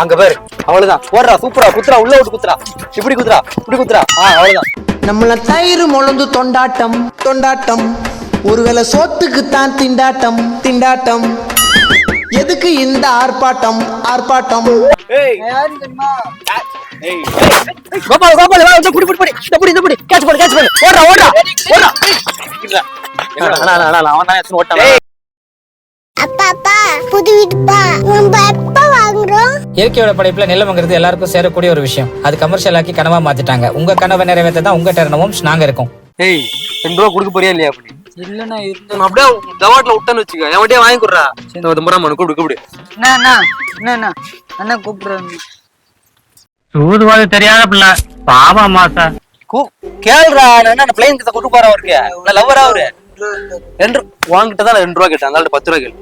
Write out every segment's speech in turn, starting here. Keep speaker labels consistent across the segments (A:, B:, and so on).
A: அங்க பாரு, அவ்வளவுதான். போடுறா, சூப்பரா குத்துறா, உள்ள விட்டு குத்துறா, இப்படி குத்துறா, இப்படி குத்துறா. அவ்வளவுதான்.
B: நம்மள தயிர் முழந்து தொண்டாட்டம் தொண்டாட்டம், ஒருவேளை சோத்துக்குத்தான் திண்டாட்டம் திண்டாட்டம், எதுக்கு இந்த ஆர்ப்பாட்டம் ஆர்ப்பாட்டம்?
A: கோபால் கோபால் வா, புடி புடி புடி, இந்த புடி இந்த புடி, கேட்ச் பண்ணு கேட்ச் பண்ணு, ஓடுறா ஓடுறா ஓடுறா. அவன் தான் எத்தனை ஓட்டான்.
C: அப்பா அப்பா புது வீடுப்பா நம்ம எப்ப வாங்குறோம்?
D: இயற்கையோட படைப்புல நிலம்ங்கிறது எல்லாருக்கும் சேரக்கூடிய ஒரு விஷயம். அது கமர்ஷியல் ஆக்கி கனவா மாத்திட்டாங்க. உங்க கனவை நிறைவேற்ற தான் உங்க டெர்னவும் நாங்க இருக்கோம்.
A: ஏய், 2 ரூபா கொடுக்க போறியா இல்லையா? அப்படி
E: இல்லண்ணா இருந்தேன்.
A: அப்படியே கவாட்ல விட்டான்னு வச்சுக்க, என் வண்டியை வாங்கி கொடுறா. முறை கூப்பிடு.
E: என்ன அண்ணா கூப்பிடுறாங்க.
F: சூதுவாது தெரியாத பிள்ளை பாவம் மாசா.
A: கேள்றா, நான் பிளைன் கிட்ட கூட்டு போறா அவருக்கு. நான் லவ்வரா அவரு. 2 வாங்கிட்டு தான் 2 ரூபா கேட்டேன். அதனால 10 ரூபா கேளு.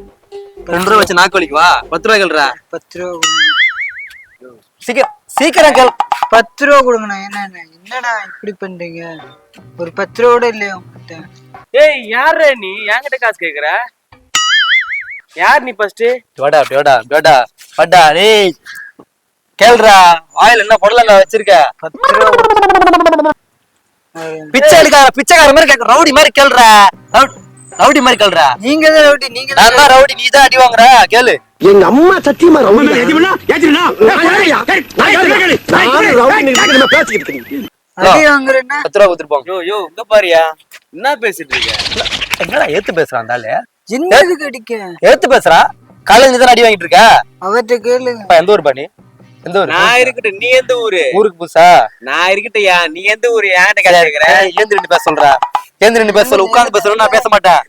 A: 2 ரூபா வச்சு நாக்கு வலிக்கு வா. 10 ரூபா கேள்றா.
E: 10 ரூபா
A: சீக்கிரம் கேள்.
E: 10 ரூபா கொடுங்கண்ணா. என்னடா இப்படி பண்றீங்க? ஒரு 10 ரூபா இல்லையா உங்ககிட்ட?
G: ஏய், யாரு நீ என்கிட்ட காசு கேக்குற? யார் நீ? ஃபர்ஸ்ட்
A: வாடா வாடா வாடா வாடா. டேய் கேள்றா, வாயில என்ன பொடலங்க வச்சிருக்க?
E: 10 ரூபா
A: பிச்சைக்கார மாதிரி கேட்க, ரவுடி மாதிரி கேள்றா. ரவுடி மாதிரி கேள்றா.
E: நீங்க தான் ரவுடி. நீங்க
A: நான் தான் ரவுடி, நீ தான் அடி வாங்குற. கேளு.
B: எங்க அம்மா சத்தியமா ரவுடி.
E: அடி வாங்குறேன்னா
A: 10 ரூபா கொடுத்துருப்பாங்க.
G: யோ யோ, இங்க பாரியா, என்ன பேசிட்டு இருக்க?
A: என்னடா ஏத்து பேசுறான் தாலே?
E: என்னதுக்கு அடிக்க?
A: ஏத்து பேசுறா. காலையில நீ தான் அடி வாங்கிட்டு இருக்க.
E: அவர்கிட்ட கேளுங்க.
A: எந்த ஊர் பாணி? எந்த ஊர்?
G: நான் இருக்கட்டும், நீ எந்த ஊரு?
A: ஊருக்கு புதுசா?
G: நான் இருக்கட்டையா, நீ எந்த ஊரு? என்கிட்ட காசு கேக்குற?
A: ஏந்திரி நின்னு பேச சொல்ற. ஏந்திரி நின்னு பேச சொல்ல, உட்கார்ந்து பேச சொல்ல, நான் பேச மாட்டேன்.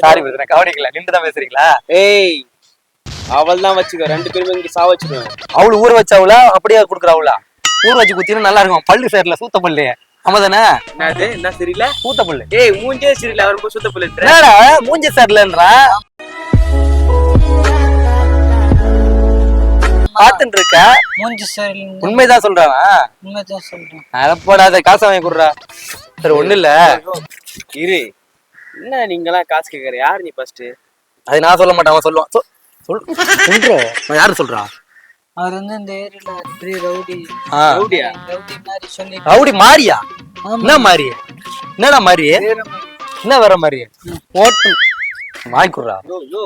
A: சாரி பிரதர், கவனிக்கல. நின்று தான் பேசுறீங்களா?
G: ஏய், அவள் தான் வச்சுக்கோ. 2 பேருமே இங்க சா வச்சுக்குவேன்.
A: அவளு ஊற வச்சவளா அப்படியே குடுக்குறாவுளா? ஊற வச்சு குத்தினா நல்லா இருக்கும். பல்லு சேரல, சூத்த பல்லு. ஆமாதானே?
G: என்னது? என்ன சரியில்ல?
A: சூத்த பல்லு.
G: ஏய், மூஞ்சே சரியில்ல. அவர் ரொம்ப சுத்த புள்ளன்ற.
A: என்னடா மூஞ்சி சேரலன்றா? பாத்துட்டு இருக்க.
E: மூஞ்சி சரி.
A: உண்மைதான் சொல்றான்.
E: உண்மைதான் சொல்றேன்.
A: அத போடாத, காசை வாங்கி கொடுறா. சரி, ஒண்ணு இல்ல.
G: இரு, என்ன நீங்களாம் காசு கேக்குற? யார் நீ ஃபர்ஸ்ட்?
A: அது நான் சொல்ல மாட்டேன், அவன் சொல்லுவான். சொல்றோம். யாரு சொல்றா?
E: அவர் வந்து இந்த ஏரியால பெரிய ரவுடி.
G: ரவுடியா?
E: ரவுடி மாதிரி சொல்லி.
A: ரவுடி மாறியா? என்ன மாறி? என்னடா மாறி? என்ன வேற மாறி? ஓட்டு வாங்கி கொடுறா.
G: யோ யோ,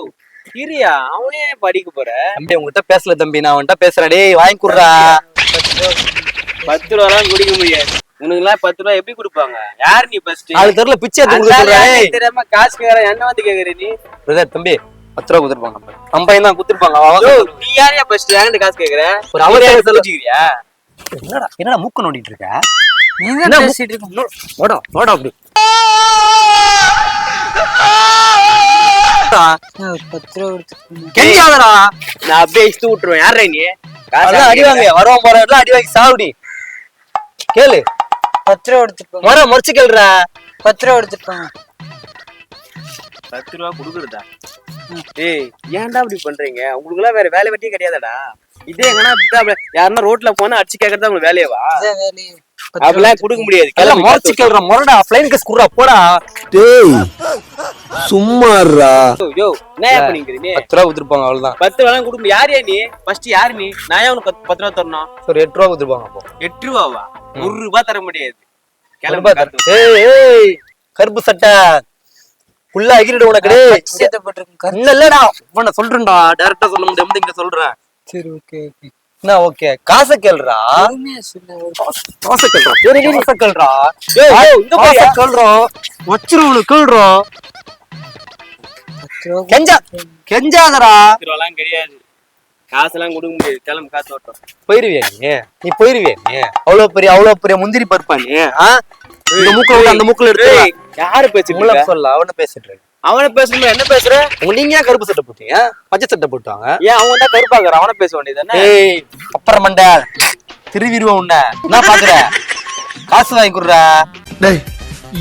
G: இரியா, அவனே படிக்க போற.
A: தம்பி, உங்ககிட்ட பேசல தம்பி, நான் அவன்கிட்ட பேசுறேன். டேய் வாங்கி கொடுறா.
G: 10 ரூபாலாம் குடிக்க முடியாது. உனக்கு எல்லாம் 10 ரூபா எப்படி கொடுப்பாங்க? யார் நீ ஃபர்ஸ்ட்?
A: அது தெரியல, பிச்சை எடுத்து கொடுக்க சொல்றேன்.
G: தெரியாம காசு கேக்குற, என்ன வந்து கேக்குற நீ?
A: பிரதர் தம்பி, 10 ரூபா கொடுத்துருப்பாங்க. நம்ம பையன் தான் கொடுத்துருப்பாங்க.
G: நீ யாரையா ஃபர்ஸ்ட் என்கிட்ட காசு கேக்குற?
A: ஒரு அவரே
G: சொல்லிக்கிறியா?
A: என்னடா என்னடா மூக்க நோண்டிட்டு இருக்க?
E: நீங்க
A: என்ன
E: பேசிட்டு இருக்கீங்க?
A: ஓடா ஓடா அப்படி.
E: 10 ரூபா கொடுத்துருக்கீங்க.
A: கெஞ்சாதடா.
G: நான் அப்படியே இஷ்டு விட்டுருவேன். யாரா நீ?
A: அதெல்லாம் அடி வாங்க, வருவான் போற இடத்துல அடி வாங்கி சாவுடி. கேளு.
E: 10 ரூபா கொடுத்துருப்பாங்க.
A: முறைச்சு கேளுடா.
E: 10 ரூபா கொடுத்துருப்பாங்க.
G: 10 ரூபா கொடுக்குறதா? ஏய், ஏன்டா இப்படி பண்றீங்க? உங்களுக்கு எல்லாம் வேற வேலை வெட்டியே கிடையாதடா. இதே எங்கன்னா யாருன்னா ரோட்ல போனா அடிச்சு கேக்குறதா உங்களுக்கு வேலையவா?
E: அதான் வேலையே.
G: அப்படிலாம் கொடுக்க முடியாது.
A: எல்லாம் முறைச்சு கேளுடா. முறடா, ஃப்ளைன் கேஸ் குடுறா போடா.
B: டேய் சும்மாறா.
G: யோ, என்ன பண்ணிக்கிறீங்க?
A: 10 ரூபா கொடுத்துருப்பாங்க, அவ்வளவுதான்.
G: 10 ரூபாலாம் கொடுக்க முடியாது. யாரையா நீ? ஃபர்ஸ்ட் யாரு நீ? நான் ஏன் உனக்கு 10 ரூபா தரணும்?
A: ஒரு 8 ரூபா கொடுத்துருப்பாங்க. அப்போ
G: 8 ரூபாவா? 1 ரூபா தர முடியாது.
A: ஏய் ஏய், கருப்பு சட்டை புள்ள அகிரிடு உனக்கு.
E: சேர்த்து போட்டிருக்கேன்.
A: இல்ல இல்லடா, உன்ன சொல்றேன்டா. டைரக்டா சொல்ல முடியாது, இங்க சொல்றேன்.
E: சரி, ஓகே ஓகே.
A: என்ன ஓகே? காசை கேளுடா.
E: பொறுமையா சொல்லு.
A: காசை கேளுடா. சரி நீ காசை கேளுடா. ஏய் இந்த காசை கேளுறோம். வச்சிருவனு கேளுறோம்.
E: 10 ரூபா
A: கெஞ்சாதடா.
G: 10 ரூபாலாம் கிடையாது. காசெல்லாம் கொடுக்க முடியாது. கிளம்பு, காசு ஓட்டும்.
A: போயிருவியா நீ போயிருவியா நீ? அவ்வளவு பெரிய முந்திரி பருப்பா நீ? இந்த மூக்குல விட்டு அந்த மூக்குல எடுத்து.
G: யாரு பேசிட்டு
A: உள்ள சொல்ல, அவன பேசிட்டு இருக்கு.
G: அவனை பேசணும். என்ன பேசுற?
A: நீங்க ஏன் கருப்பு சட்டை போட்டீங்க? பச்சை சட்டை போட்டாங்க.
G: ஏன் அவன் தான் கருப்பாக்குற? அவனை பேச வேண்டியதானே?
A: ஏய் அப்புறம் மண்டை திருவிடுவோம் உன்ன. என்ன பாக்குற? காசு வாங்கி கொடுறா.
B: டேய்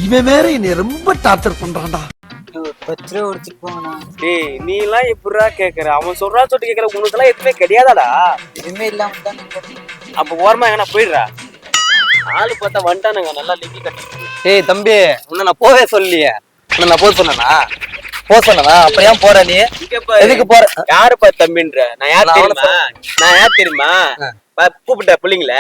B: இவன் வேற என்னை ரொம்ப டார்ச்சர் பண்றான்டா.
E: 10 ரூபா கொடுத்துருப்பாங்கண்ணா.
G: டேய், நீ எல்லாம் எப்படிடா கேக்குற? அவன் சொல்றா சொல்லிட்டு கேக்குற. உனக்கு எல்லாம் எதுவுமே கிடையாதாடா?
E: எதுவுமே இல்லாம தான்
G: அப்ப ஓரமா எங்கன்னா போயிடுறா. ஆளு பார்த்தா வந்துட்டானுங்க, நல்லா லிங்கி கட்டி.
A: ஏய் தம்பி, உன்னை நான் போவே சொல்லியே. உன்னை நான் போக சொன்னா போ சொன்னவா அப்புறம் ஏன் போற நீ
G: இங்க பாரு.
A: எதுக்கு போற
G: யாருப்பா தம்பின்ற நான் யார்
A: நான்
G: தெரியுமா நான் யார் தெரியுமா கூப்பிட்ட பிள்ளைங்கள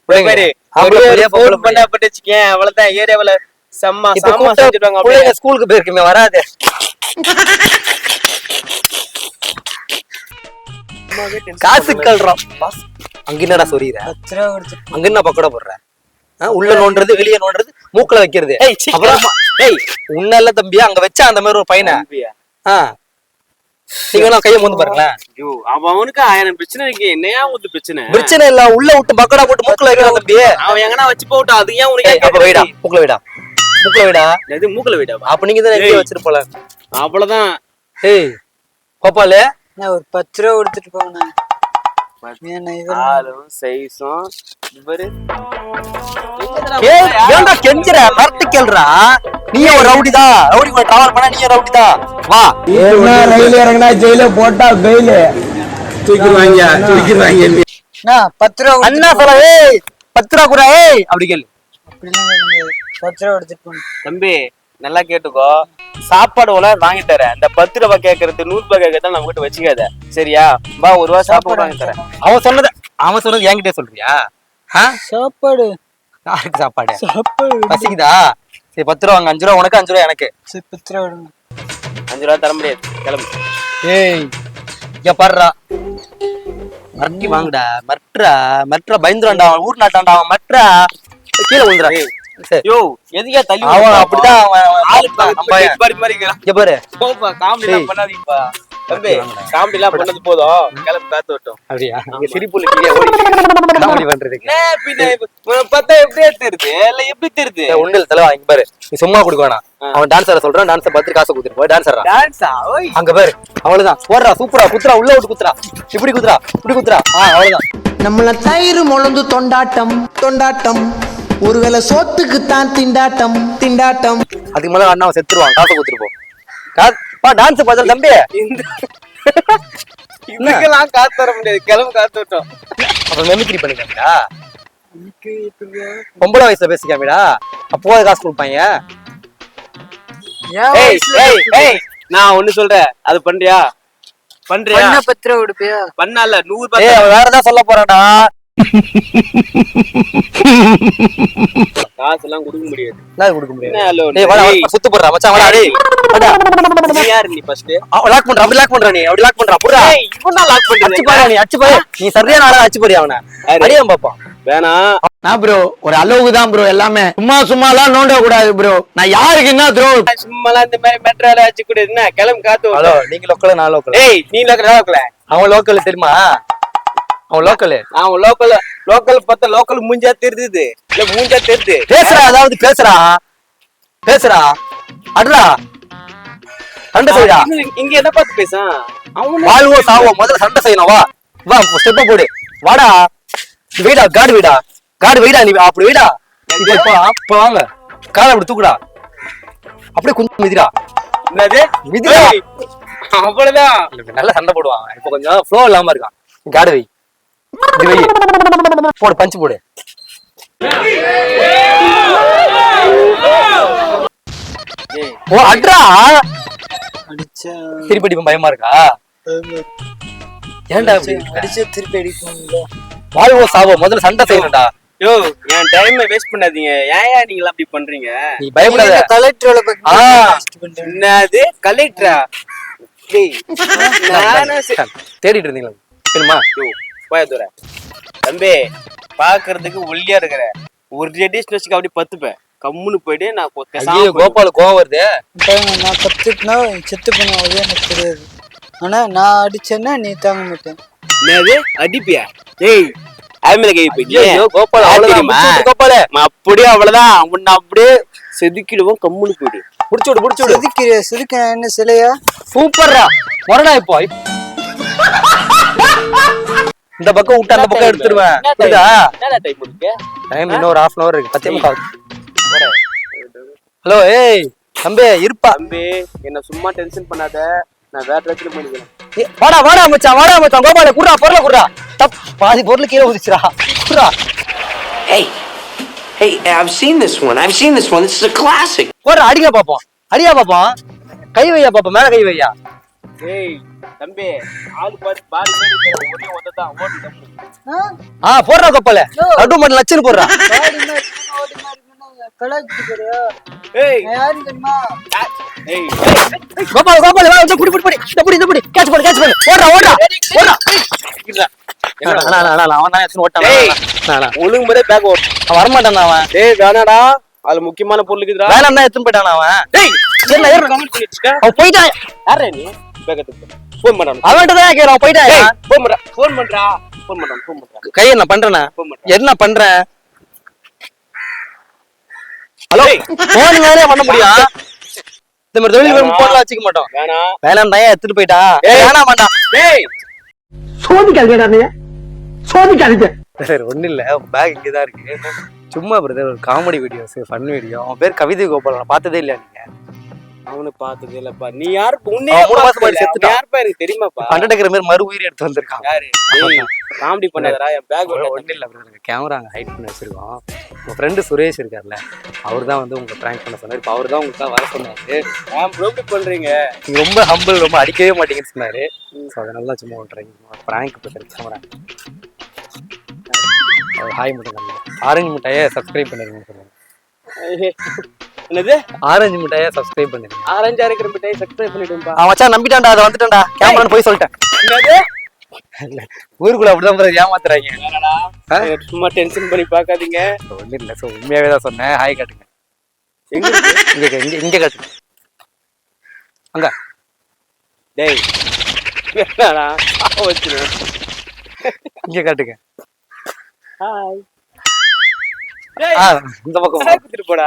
A: பிள்ளைங்க.
G: பாரு
A: ஆம்பளை
G: ஒரு
A: பிள்ளையா, பொம்பளை
G: போன் பண்ணா பட்டு வச்சுக்கேன் அவ்வளவுதான் ஏரியாவுல செம்ம
A: இப்ப
G: சாமா செஞ்சுடுவாங்க அப்படியே.
A: பிள்ளைங்க ஸ்கூலுக்கு போயிருக்குமே வராது காசு கல்றோம் அங்க என்னடா சொல்லிடுற
E: 10 ரூபா கொடுத்துட்டு
A: அங்க என்ன பக்கோடா போடுற உள்ள நோண்டுறது வெளியே நோண்டுறது மூக்குல வைக்கிறது அப்புறம் ஏய் உன்னல்ல தம்பியா அங்க வச்சா அந்த மாதிரி ஒரு பையனை
G: தம்பியா?
A: நீங்க வேணா கையை மூந்து பாருங்களேன்
G: ஐயோ அவனுக்கு 1000 பிரச்சனை இருக்கு என்னையா உங்களுக்கு பிரச்சனை
A: பிரச்சனை இல்ல உள்ள விட்டு பக்கோடா போட்டு மூக்குல வைக்கிறான் தம்பி
G: அவன் எங்கனா வச்சு போட்டோம் அது ஏன் உனக்கு
A: அப்ப வைடா மூக்குல வைடா மூக்குல வைடா
G: எது மூக்கல விடா
A: அப்ப நீங்க தான் எங்க வச்சிருப்போல
G: அவ்வளவுதான்
A: ஏய் கோபாலு
E: நான் ஒரு 10 ரூபா கொடுத்துட்டு போங்கண்ணா ஏன்னா இவர்
G: ஆளும் சைஸும் இவரு
A: ஏன்டா கெஞ்சுற கரெக்ட் கேள்றா நீயே ஒரு ரவுடிதான் ரவுடி கூட டிராவல் பண்ணா நீயே ரவுடிதான் வா
B: ரயில் இறங்கினா ஜெயில போட்டா பெயில தூக்கிடுவாங்க
E: அண்ணா 10 ரூபா
A: அண்ணா சொல்ல ஏய் 10 ரூபா கூட ஏய் அப்படி கேளு
E: அப்படிலாம் கேட்க முடியாது 10 ரூபா எடுத்துட்டு போங்க
G: தம்பி நல்லா கேட்டுக்கோ சாப்பாடு வாங்கி தரேன் இந்த 10 ரூபாய் கேக்குறது 100 ரூபாய் கேட்கறத நம்ம கிட்ட வச்சுக்காத சரியா வா ஒரு ரூபா சாப்பாடு வாங்கி தரேன்
A: அவன் சொன்னது என்கிட்டே சொல்றியா
E: சாப்பாடு
A: யாருக்கு சாப்பாடு
E: சாப்பாடு
A: பசிக்குதா சரி 10 ரூபா வாங்க 5 ரூபா உனக்கு 5 ரூபா எனக்கு
E: சரி 10 ரூபா விடுங்க
G: 5 ரூபா தர முடியாது கிளம்பு
A: ஏய் இங்க பாருடா மறக்கி வாங்குடா மற்ற பயந்துறான்டா அவன் ஊர் நாட்டான்டா அவன் மற்ற கீழே விழுந்துடா சரி
G: யோ எதுக்கா தள்ளி
A: அவன் அப்படிதான்
G: ஆளு பாரு மாதிரி இருக்கிறான்.
A: இங்க பாரு
G: போப்பா காமெடி எல்லாம் பண்ணாதீங்கப்பா தம்பி காமெடி எல்லாம் பண்ணது போதும் கிளம்பு காத்து விட்டோம்
A: அப்படியா இங்க சிரிப்புல கீழே ஓடி காமெடி பண்றதுக்கு
G: பின்ன உனக்கு பார்த்தா எப்படியே தெரியுது இல்ல எப்படி தெரியுது
A: ஒண்ணுல தலைவா இங்க பாரு நீ சும்மா கொடுக்க வேணாம் அவன் டான்ஸரை சொல்றான் டான்ஸை பார்த்து காசு கொடுத்துட்டு போய் டான்ஸர்
G: டான்ஸா ஓய்
A: அங்க பாரு அவ்வளவுதான் போடுறா சூப்பரா குத்துறா உள்ள விட்டு குத்துறா இப்படி குத்துறா அவ்வளவுதான்
B: நம்மள தயிர் முழந்து தொண்டாட்டம் ஒருவேளை சோத்துக்கு தான் திண்டாட்டம்
A: அதுக்கு மேல அண்ணா செத்துருவான் காசை கொடுத்துருப்போம் டான்ஸ் பார்த்தா தம்பி
G: இதுக்கெல்லாம் காத்து தர முடியாது கிளம்பு காத்து விட்டோம்
A: அப்புறம் மெமிக்ரி பண்ணிக்காமிடா பொம்பளை வயசுல பேசிக்காமிடா அப்போ காசு கொடுப்பாங்க
G: நான் ஒண்ணு சொல்றேன் அது பண்றியா
E: பண்ணா 10 ரூபா கொடுப்பியா
G: பண்ணல 100
A: ஏய் அவன் வேற ஏதாவது சொல்ல போறான்டா
G: காசு எல்லாம் கொடுக்க முடியாது
A: என்ன கொடுக்க முடியாது
G: என்ன hello?
A: டேய் வாடா
G: டேய்.
A: சுத்து போடுறா மச்சான் வாடா டேய் வாடா
G: நீ யாரு நீ ஃபர்ஸ்ட்
A: அவன் லாக் பண்றா அப்படி லாக் பண்றா நீ அப்படி லாக் பண்றா புறா
G: இவன் லாக்
A: அச்சு
G: பண்றீங்க
A: பாரு நீ அச்சு பாரு நீ சரியான ஆளா அச்சு பாரு அவனை அடியான் பாப்பான்
G: வேணாம்
B: நான் ப்ரோ ஒரு அளவுக்கு தான் ப்ரோ எல்லாமே சும்மாலாம் நோண்ட கூடாது ப்ரோ நான் யாருக்கு என்ன த்ரோ
G: சும்மாலாம் இந்த மாதிரி மெட்ரோல வச்சு கூட என்ன கிளம்பு காத்து
A: ஹலோ
G: விட்டோம்
A: நீங்க லோக்கல் நான் லோக்கல்
G: ஏய் நீ லோக்கல்
A: அவன் லோக்கல் தெரியுமா அவன் லோக்கல்
G: நான் லோக்கல் பார்த்தா லோக்கல் மூஞ்சா தெரியுது இல்ல மூஞ்சா தெரியுது
A: பேசுறா அதாவது பேசுறா அட்ரா சண்டை செய்யடா
G: இங்க என்ன பார்த்து பேசான் அவனு
A: வாழ்வோ சாவோ முதல்ல சண்டை செய்யணும் வா ஸ்டெப்ப போடு வாடா வெயிடா காடு வெயிடா நீ அப்படி வெயிடா இப்ப வாங்க காலை அப்படி தூக்குடா அப்படியே கொஞ்சம் மிதிடா
G: என்னது
A: மிதிடா
G: ஏய், அவ்வளவுதான்
A: நல்லா சண்டை போடுவாங்க இப்ப கொஞ்சம் ஃப்ளோ இல்லாம இருக்கான் காடு வை இப்படி வை போடு பஞ்சு போடு
G: ஏய்,
A: ஓ அட்ரா
E: அடிச்சா
A: திருப்பி அடிப்பேன் பயமா இருக்கா ஏன்டா இப்படி இருக்க?
E: அடிச்சா திருப்பி அடிக்கணும்ல
A: வாழ்வோ சாவோ முதல்ல சண்டை செய்யணும்டா
G: யோ என் டைமை வேஸ்ட் பண்ணாதீங்க ஏன் நீங்களா அப்படி பண்றீங்க
A: நீ பயப்படாத
E: கலெக்டரோட
G: என்னது கலெக்டரா டேய் நானே
A: தேடிட்டு இருந்தீங்களா தெரியுமா
G: யோ போய் தூர தம்பி பாக்குறதுக்கு ஒல்லியா இருக்கிற ஒரு ரெடிஷன் வச்சுக்க அப்படி பத்துப்பேன் கம்முன்னு போயிட்டு நான்
A: ஐயோ கோபால் கோவம் வருது
E: நான் கத்துக்கினா செத்து பண்ணுவது எனக்கு தெரியாது ஆனா நான் அடிச்சேன்னா நீ தாங்க மாட்டேன்
G: என்னது அடிப்பியா ஏய் ஆமில கை
A: ஐயோ கோபால் அவ்வளவுதான் கோபால
G: அப்படியே அவ்வளவுதான் உன்னை அப்படியே செதுக்கிடுவோம் கம்முன்னு போயிடு
A: புடிச்சு விடு
E: செதுக்க என்ன சிலையா
A: சூப்பர்ரா வரடா இப்போ இந்த பக்கம் விட்டு அந்த பக்கம் எடுத்துருவேன் புரியுதா
G: என்ன டைம் இருக்கு
A: டைம் இன்னொரு 1/2 hour இருக்கு 10:45 ஹலோ ஏய் தம்பி இருப்பா
G: தம்பி என்ன சும்மா டென்ஷன் பண்ணாத நான் வேற இடத்துல பண்ணிக்கிறேன்
A: வாடா மச்சான் கோபால குடுறா பொருளை குடுறா பாதி பொருள் கீழே ஊதிச்சுடா குடுறா
H: Hey, I've seen this one. This is a classic.
A: போடுறா அடியா பாப்போம் கை வையா பாப்பா, மேல கை வையா.
G: ஏய் தம்பி, ஆளு பார்த்து பாடி மேடி ஒரே ஒத்ததான் ஓட்டு தம்பி.
A: போடுறா கப்பல, நடு மட்டும் லட்சம் போடுறா.
E: பாடி மாதிரி ஓடி மாதிரி கலாச்சிட்டு போறியா?
G: ஏய்
E: நான் யாரு தெரியுமா?
G: ஏய்
A: கோபால் கோபால் வா, வந்து புடி புடி புடி, இந்த புடி கேட்ச் பண்ணு ஓடுறா ஓடுறா ஓடுறா. அண்ணா அண்ணா அண்ணா, அவன் தான் எடுத்து ஓட்டான்.
G: ஏய்.
A: அண்ணா
G: ஒழுங்கு முறை பேக் ஓட்டு.
A: அவன் வரமாட்டான் அவன்.
G: டேய் வேணாடா, அதுல முக்கியமான பொருள் இருக்குதுடா.
A: வேணாம் தான் எடுத்துன்னு போயிட்டான் அவன்.
G: டேய்
A: ஏறுடா, ஏறுடா.
G: கமெண்ட் பண்ணி வச்சுக்க.
A: அவன் போயிட்டான்.
G: யாரே நீ பேக் எடுத்து ஃபோன் பண்றான்.
A: அவன்கிட்ட தான் கேக்குறான், அவன் போயிட்டான்.
G: ஏய் ஃபோன் பண்றா, ஃபோன் பண்றா, ஃபோன் பண்றா.
A: கையை நான் பண்றேண்ணா,
G: ஃபோன் பண்றா.
A: என்ன பண்றேன்? ஹலோ, போன் வேலையா பண்ண முடியும்? இந்த மாதிரி தொழில் வரும் போன்லாம் வச்சுக்க மாட்டோம்.
G: வேணாம்
A: வேணாம் தான் எடுத்துட்டு போயிட்டா. வேணாம் வேண்டாம்.
G: டேய்
A: சோதிக்காதீங்க. சரி ஒண்ணு இல்ல, பேக் இங்கதான் இருக்கு. சும்மா பிரதர், ஒரு காமெடி வீடியோஸ், ஃபன் வீடியோ. அவன் பேர் கவிதை கோபால், நான் பார்த்ததே இல்லையா நீங்க?
G: அவனு பார்த்ததே இல்லப்பா. நீ யாரு? உன்னே
A: அவன் 3 மாசம் முன்னாடி செத்துட்டான்.
G: யாருப்பா எனக்கு தெரியுமாப்பா?
A: பண்டடக்கிற மாதிரி மறு உயிர் எடுத்து வந்திருக்கான்.
G: யாரு? டேய் காமெடி பண்ணாதடா, என் பேக்
A: ஒண்ணு இல்ல பிரதர், கேமரா அங்க ஹைட் பண்ணி வச்சிருக்கோம். உங்க ஃப்ரெண்டு சுரேஷ் இருக்கார்ல, அவர் தான் வந்து உங்க பிராங்க் பண்ண சொன்னாரு. இப்ப அவர் தான் உங்களுக்கு வர சொன்னாரு.
G: ஏன் ப்ரோ பண்றீங்க?
A: நீங்க ரொம்ப ஹம்பிள், ரொம்ப அடிக்கவே மாட்டீங்கன்னு சொன்னாரு. ஸோ அதனால தான் சும்மா விட்டுறீங்க பிராங்க் பிரதர். கேமரா ஹாய் மட்டும் நம்ம ஆரஞ்சு மிட்டாயை சப்ஸ்கிரைப் பண்ணிருங்க சொல்லுங்க.
G: என்னது?
A: ஆரஞ்சு மிட்டாயை சப்ஸ்கிரைப் பண்ணிருங்க.
G: ஆரஞ்சா இருக்கிற மிட்டாய் சப்ஸ்கிரைப் பண்ணிடும்பா.
A: அவன் மச்சான் நம்பிட்டான்டா, அதை வந்துட்டான்டா. கேமரான்னு போய் சொல்லிட்டேன்.
G: என்னது?
A: ஊருக்குள்ள அப்படிதான் பிரதர் ஏமாத்துறாங்க.
G: வேணாடா, சும்மா டென்ஷன் பண்ணி பார்க்காதீங்க.
A: ஒண்ணு இல்ல, ஸோ உண்மையாவே தான் சொன்னேன். ஹாய் காட்டுங்க.
G: எங்க இருக்கு?
A: இங்க காட்டுங்க. அங்க.
G: டேய் வேணாடா, வச்சிரு.
A: இங்க காட்டுங்க.
G: ஹாய்.
A: இந்த பக்கம்
G: போடா.